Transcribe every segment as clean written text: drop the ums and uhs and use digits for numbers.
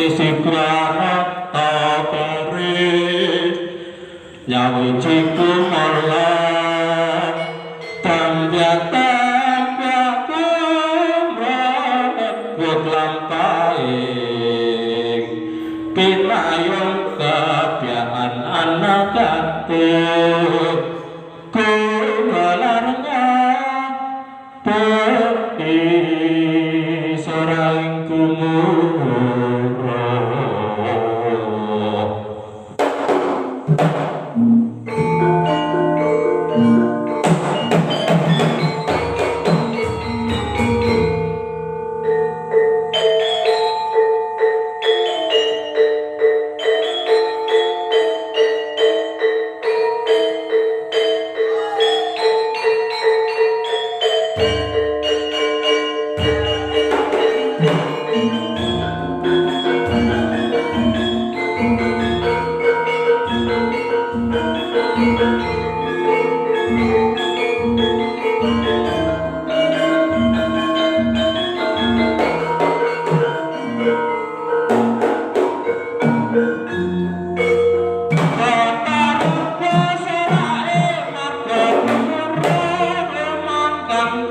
isi prata keris nyawiji kumalah tambah-tambah kumret buat lampaing pinayung kebiaan anak jatuh kumalarnya pergi seorang kumurah.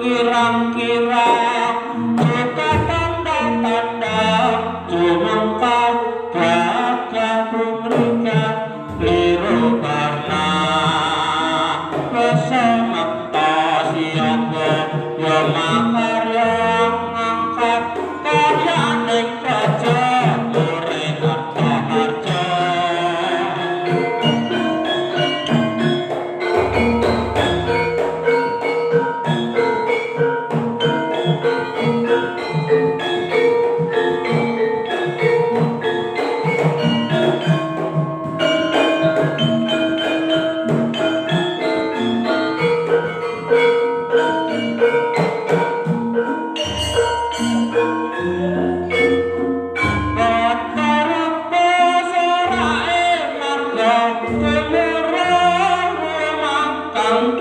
Kirang-kirang juga tanda-tanda jumengkau gagah bumrika liru karna kesemekta siapa yang makarya ngangkat karya ning raja murid harta harja.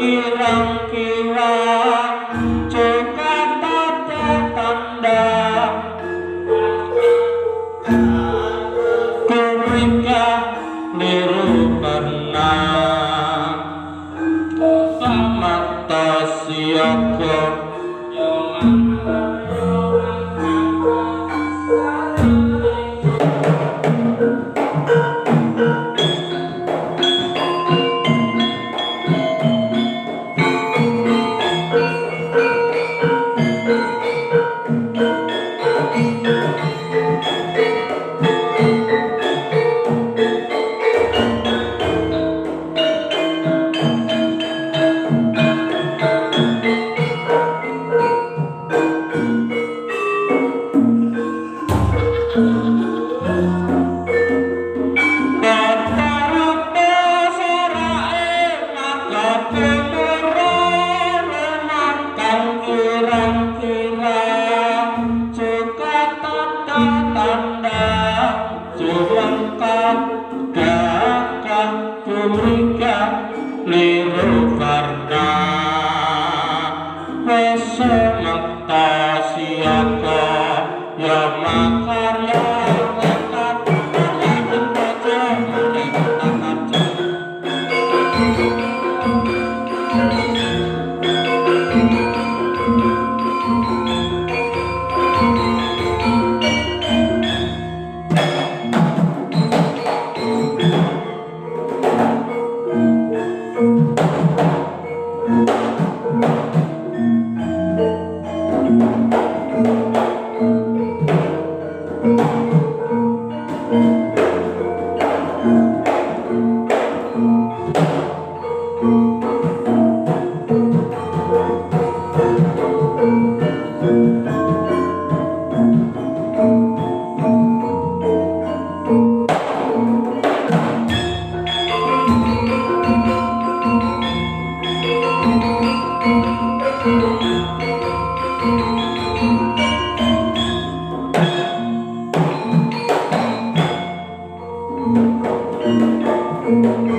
Kirang-kirang juga tanda-tanda kumrika liru karna samata siaga liru karna kesemekta siapa yang makarya ngangkat karya ning raja murid harta harja. Thank you.